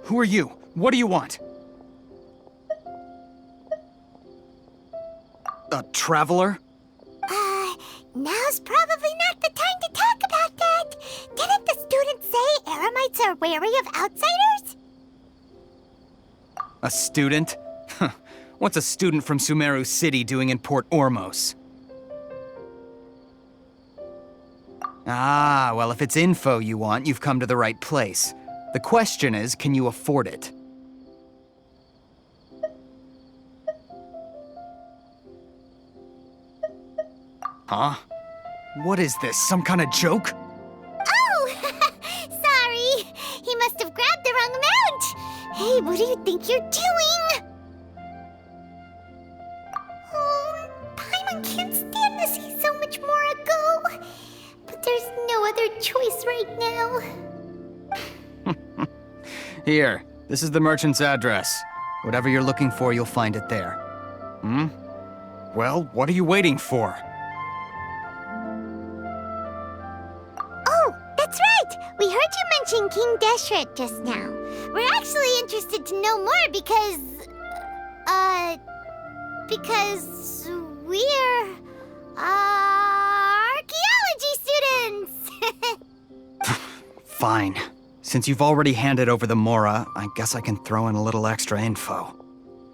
Who are you? What do you want? A traveler? Now's probably not the time to talk about that. Didn't the students say Eremites are wary of outsiders? A student? What's a student from Sumeru City doing in Port Ormos? Ah, well, if it's info you want, you've come to the right place. The question is, can you afford it? Huh? What is this, some kind of joke? Oh! Sorry! He must have grabbed the wrong amount! Hey, what do you think you're doing? Oh, Paimon can't stand to see so much more go. But there's no other choice right now. Here, this is the merchant's address. Whatever you're looking for, you'll find it there. Well, what are you waiting for? Oh, that's right! We heard you mention King Deshret just now. We're actually interested to know more because we're, archaeology students! Fine. Since you've already handed over the Mora, I guess I can throw in a little extra info.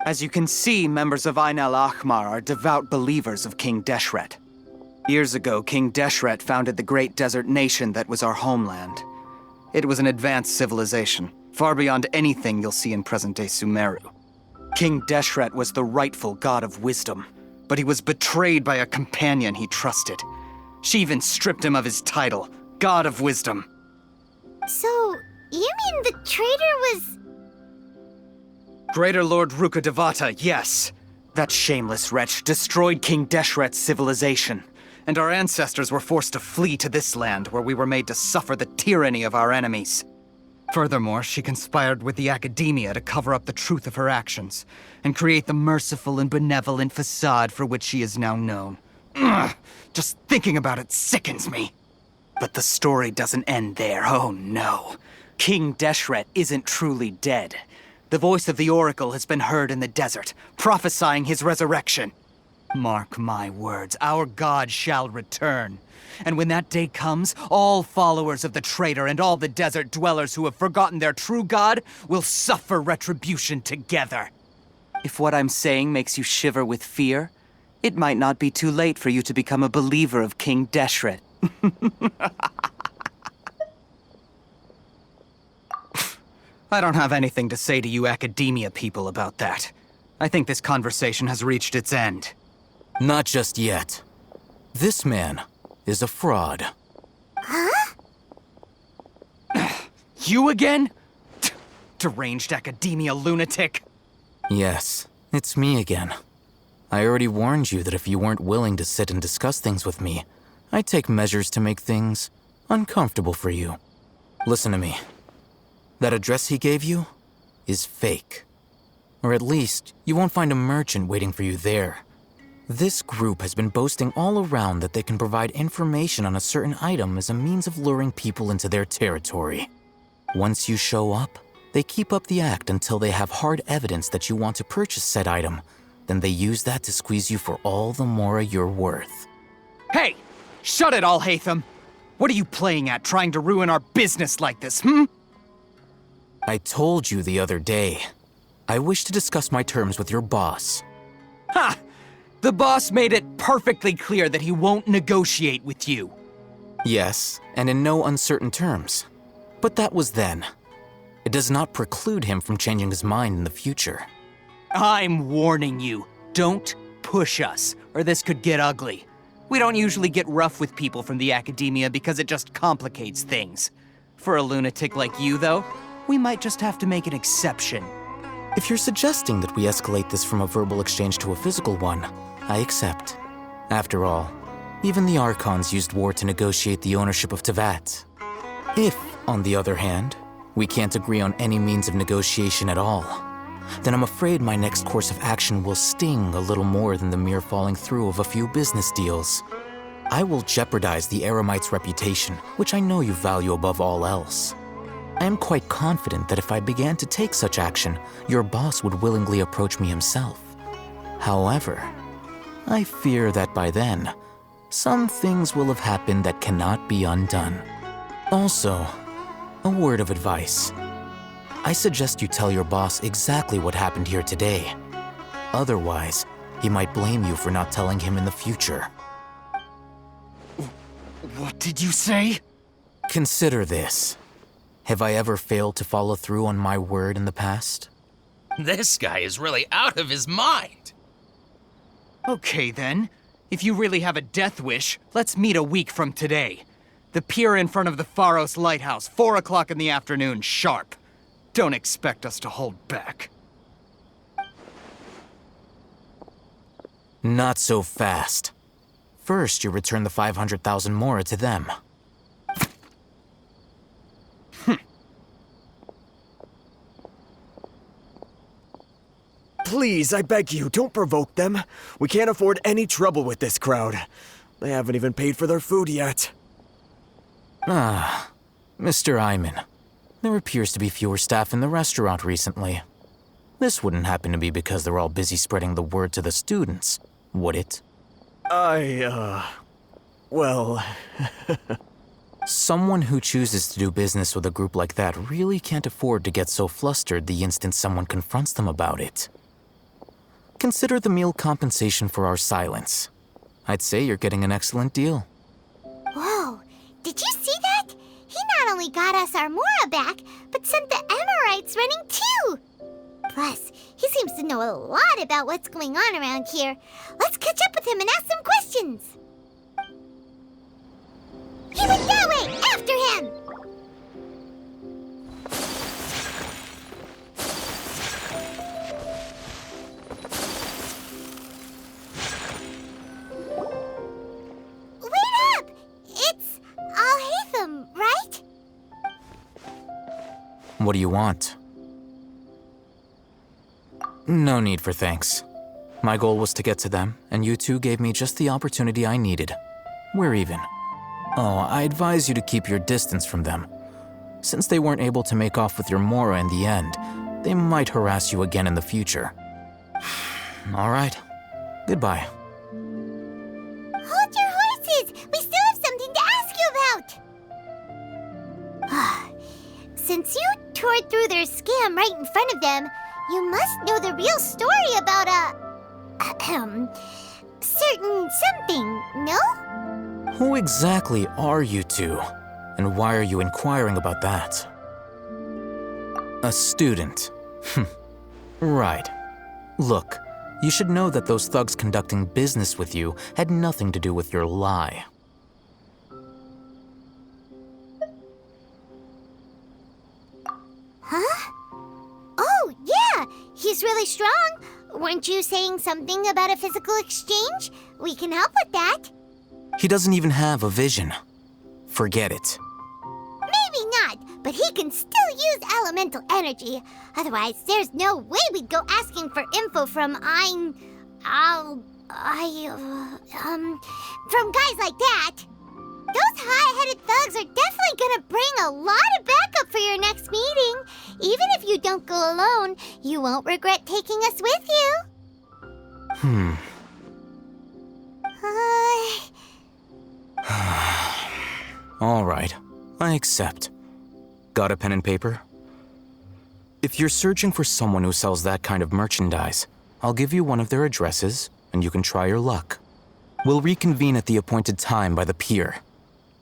As you can see, members of Ain al-Ahmar are devout believers of King Deshret. Years ago, King Deshret founded the great desert nation that was our homeland. It was an advanced civilization, far beyond anything you'll see in present-day Sumeru. King Deshret was the rightful god of wisdom, but he was betrayed by a companion he trusted. She even stripped him of his title, God of Wisdom. So, you mean the traitor was... Greater Lord Rukkhadevata, yes. That shameless wretch destroyed King Deshret's civilization, and our ancestors were forced to flee to this land where we were made to suffer the tyranny of our enemies. Furthermore, she conspired with the Akademiya to cover up the truth of her actions, and create the merciful and benevolent facade for which she is now known. Ugh, just thinking about it sickens me. But the story doesn't end there, oh no. King Deshret isn't truly dead. The voice of the Oracle has been heard in the desert, prophesying his resurrection. Mark my words, our god shall return. And when that day comes, all followers of the traitor and all the desert dwellers who have forgotten their true god will suffer retribution together. If what I'm saying makes you shiver with fear, it might not be too late for you to become a believer of King Deshret. I don't have anything to say to you Akademiya people about that. I think this conversation has reached its end. Not just yet. This man is a fraud. Huh? You again? Deranged Akademiya lunatic. Yes, it's me again. I already warned you that if you weren't willing to sit and discuss things with me, I'd take measures to make things uncomfortable for you. Listen to me. That address he gave you is fake. Or at least, you won't find a merchant waiting for you there. This group has been boasting all around that they can provide information on a certain item as a means of luring people into their territory. Once you show up, they keep up the act until they have hard evidence that you want to purchase said item. Then they use that to squeeze you for all the Mora you're worth. Hey! Shut it, Alhaitham! What are you playing at, trying to ruin our business like this, I told you the other day. I wish to discuss my terms with your boss. Ha! The boss made it perfectly clear that he won't negotiate with you. Yes, and in no uncertain terms. But that was then. It does not preclude him from changing his mind in the future. I'm warning you, don't push us, or this could get ugly. We don't usually get rough with people from the Akademiya because it just complicates things. For a lunatic like you, though, we might just have to make an exception. If you're suggesting that we escalate this from a verbal exchange to a physical one, I accept. After all, even the Archons used war to negotiate the ownership of Teyvat. If, on the other hand, we can't agree on any means of negotiation at all, then I'm afraid my next course of action will sting a little more than the mere falling through of a few business deals. I will jeopardize the Eremites' reputation, which I know you value above all else. I am quite confident that if I began to take such action, your boss would willingly approach me himself. However, I fear that by then, some things will have happened that cannot be undone. Also, a word of advice. I suggest you tell your boss exactly what happened here today. Otherwise, he might blame you for not telling him in the future. What did you say? Consider this. Have I ever failed to follow through on my word in the past? This guy is really out of his mind. Okay then. If you really have a death wish, let's meet a week from today. The pier in front of the Pharos Lighthouse, 4 o'clock in the afternoon, sharp. Don't expect us to hold back. Not so fast. First, you return the 500,000 mora to them. Please, I beg you, don't provoke them. We can't afford any trouble with this crowd. They haven't even paid for their food yet. Ah, Mr. Iman. There appears to be fewer staff in the restaurant recently. This wouldn't happen to be because they're all busy spreading the word to the students, would it? Well... Someone who chooses to do business with a group like that really can't afford to get so flustered the instant someone confronts them about it. Consider the meal compensation for our silence. I'd say you're getting an excellent deal. Whoa, did you see that? He not only got us our Mora back, but sent the Emirites running too! Plus, he seems to know a lot about what's going on around here. Let's catch up with him and ask some questions. He went that way! After him! Wait up! It's Alhaitham, right? What do you want? No need for thanks. My goal was to get to them, and you two gave me just the opportunity I needed. We're even. Oh, I advise you to keep your distance from them. Since they weren't able to make off with your Mora in the end, they might harass you again in the future. All right. Goodbye. Hold your horses! We still have something to ask you about! Since you tore through their scam right in front of them, you must know the real story about certain something, no? Who exactly are you two? And why are you inquiring about that? A student. Right. Look, you should know that those thugs conducting business with you had nothing to do with your lie. Huh? Oh, yeah! He's really strong! Weren't you saying something about a physical exchange? We can help with that. He doesn't even have a vision. Forget it. Maybe not, but he can still use elemental energy. Otherwise, there's no way we'd go asking for info from from guys like that. Those high-headed thugs are definitely gonna bring a lot of backup for your next meeting. Even if you don't go alone, you won't regret taking us with you. All right, I accept. Got a pen and paper? If you're searching for someone who sells that kind of merchandise, I'll give you one of their addresses, and you can try your luck. We'll reconvene at the appointed time by the pier.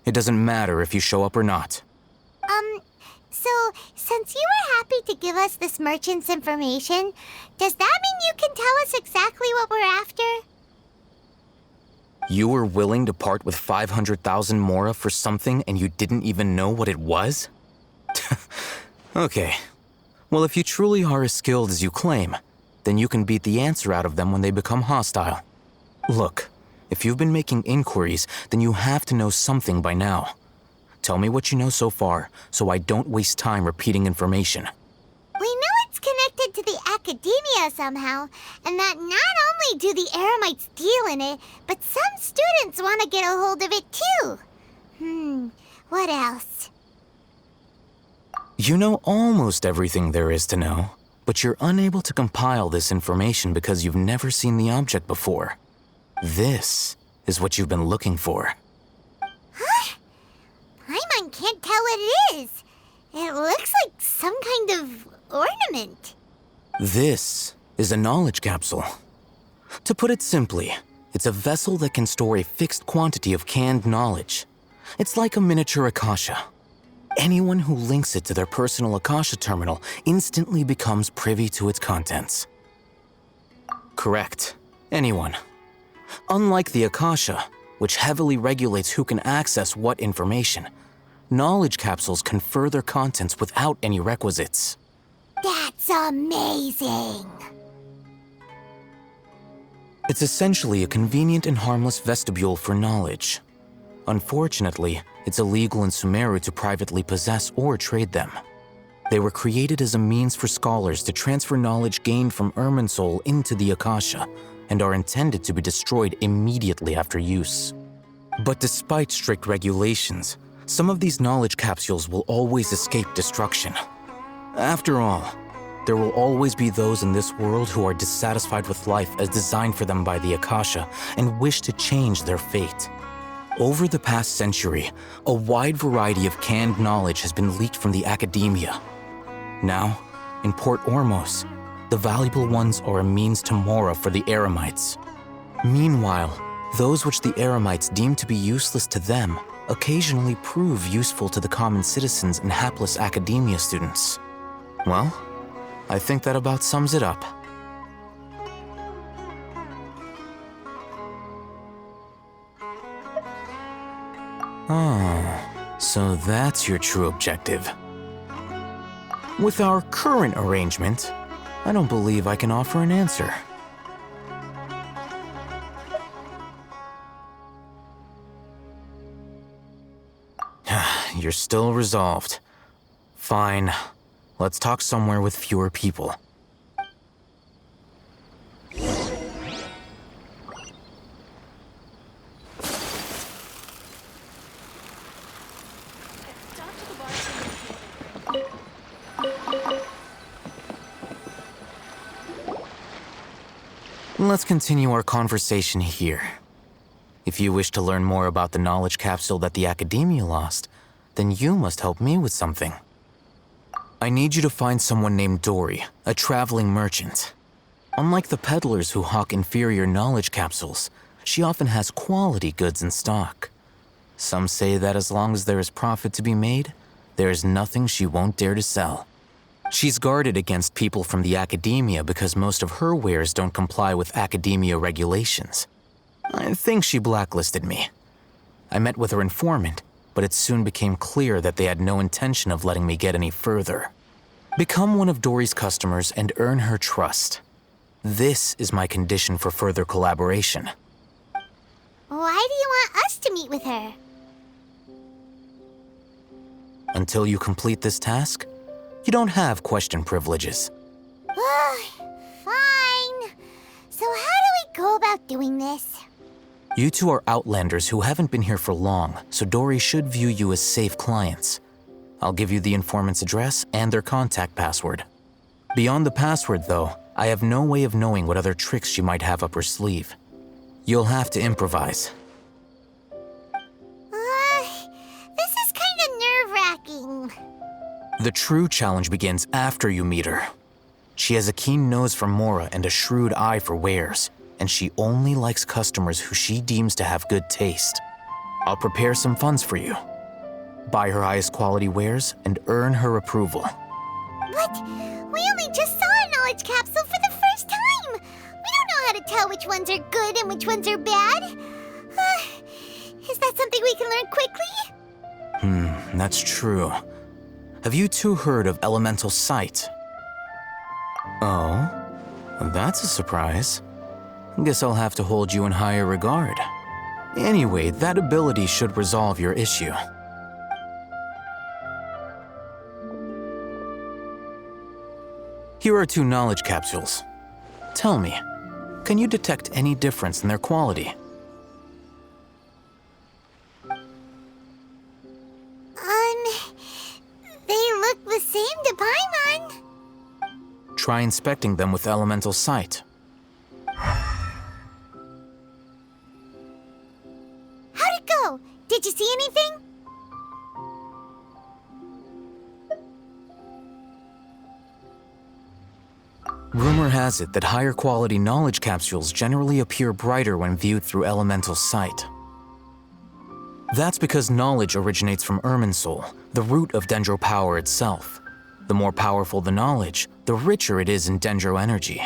It doesn't matter if you show up or not. So, since you were happy to give us this merchant's information, does that mean you can tell us exactly what we're after? You were willing to part with 500,000 mora for something and you didn't even know what it was? Okay. Well, if you truly are as skilled as you claim, then you can beat the answer out of them when they become hostile. Look, if you've been making inquiries, then you have to know something by now. Tell me what you know so far, so I don't waste time repeating information. We know it's connected to the Akademiya somehow, and that not only do the Eremites deal in it, but some students want to get a hold of it too. What else? You know almost everything there is to know, but you're unable to compile this information because you've never seen the object before. This is what you've been looking for. Huh? Paimon can't tell what it is. It looks like some kind of ornament. This is a knowledge capsule. To put it simply, it's a vessel that can store a fixed quantity of canned knowledge. It's like a miniature Akasha. Anyone who links it to their personal Akasha terminal instantly becomes privy to its contents. Correct. Anyone. Unlike the Akasha, which heavily regulates who can access what information, knowledge capsules confer their contents without any requisites. That's amazing! It's essentially a convenient and harmless vestibule for knowledge. Unfortunately, it's illegal in Sumeru to privately possess or trade them. They were created as a means for scholars to transfer knowledge gained from Irminsul into the Akasha, and are intended to be destroyed immediately after use. But despite strict regulations, some of these knowledge capsules will always escape destruction. After all, there will always be those in this world who are dissatisfied with life as designed for them by the Akasha and wish to change their fate. Over the past century, a wide variety of canned knowledge has been leaked from the Akademiya. Now, in Port Ormos, the valuable ones are a means to Mora for the Eremites. Meanwhile, those which the Eremites deem to be useless to them occasionally prove useful to the common citizens and hapless Akademiya students. Well, I think that about sums it up. Oh, so that's your true objective. With our current arrangement, I don't believe I can offer an answer. You're still resolved. Fine. Let's talk somewhere with fewer people. Let's continue our conversation here. If you wish to learn more about the knowledge capsule that the Akademiya lost, then you must help me with something. I need you to find someone named Dory, a traveling merchant. Unlike the peddlers who hawk inferior knowledge capsules, she often has quality goods in stock. Some say that as long as there is profit to be made, there is nothing she won't dare to sell. She's guarded against people from the Akademiya because most of her wares don't comply with Akademiya regulations. I think she blacklisted me. I met with her informant, but it soon became clear that they had no intention of letting me get any further. Become one of Dory's customers and earn her trust. This is my condition for further collaboration. Why do you want us to meet with her? Until you complete this task, you don't have question privileges. Fine. So how do we go about doing this? You two are outlanders who haven't been here for long, so Dory should view you as safe clients. I'll give you the informant's address and their contact password. Beyond the password, though, I have no way of knowing what other tricks she might have up her sleeve. You'll have to improvise. This is kind of nerve-wracking. The true challenge begins after you meet her. She has a keen nose for Mora and a shrewd eye for wares, and she only likes customers who she deems to have good taste. I'll prepare some funds for you. Buy her highest quality wares and earn her approval. But we only just saw a knowledge capsule for the first time. We don't know how to tell which ones are good and which ones are bad. Is that something we can learn quickly? That's true. Have you two heard of elemental sight? Oh, that's a surprise. Guess I'll have to hold you in higher regard. Anyway, that ability should resolve your issue. Here are 2 knowledge capsules. Tell me, can you detect any difference in their quality? They look the try inspecting them with elemental sight. How'd it go? Did you see anything? Rumor has it that higher quality knowledge capsules generally appear brighter when viewed through elemental sight. That's because knowledge originates from Irminsul, the root of Dendro power itself. The more powerful the knowledge, the richer it is in Dendro energy.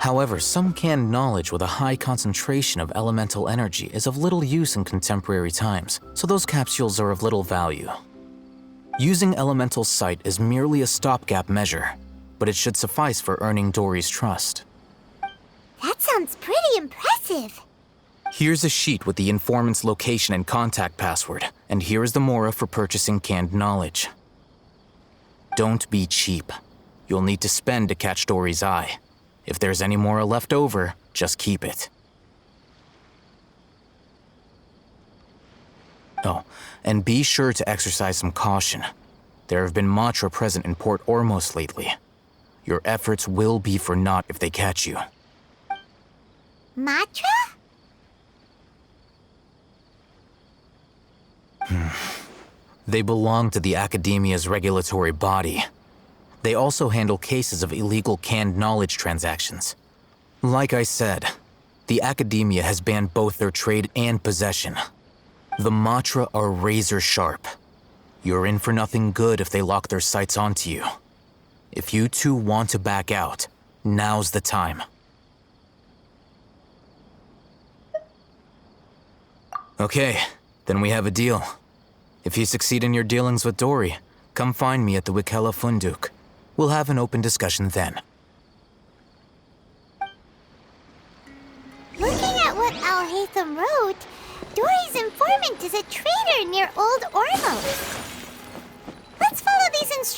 However, some canned knowledge with a high concentration of elemental energy is of little use in contemporary times, so those capsules are of little value. Using elemental sight is merely a stopgap measure, but it should suffice for earning Dory's trust. That sounds pretty impressive. Here's a sheet with the informant's location and contact password, and here is the mora for purchasing canned knowledge. Don't be cheap. You'll need to spend to catch Dory's eye. If there's any mora left over, just keep it. Oh, and be sure to exercise some caution. There have been Matra present in Port Ormos lately. Your efforts will be for naught if they catch you. Matra? They belong to the Akademiya's regulatory body. They also handle cases of illegal canned knowledge transactions. Like I said, the Akademiya has banned both their trade and possession. The Matra are razor sharp. You're in for nothing good if they lock their sights onto you. If you two want to back out, now's the time. Okay, then we have a deal. If you succeed in your dealings with Dory, come find me at the Wikela Funduk. We'll have an open discussion then. Looking at what Alhaitham wrote, Dory's informant is a trader near Old Ormos. Let's follow these instructions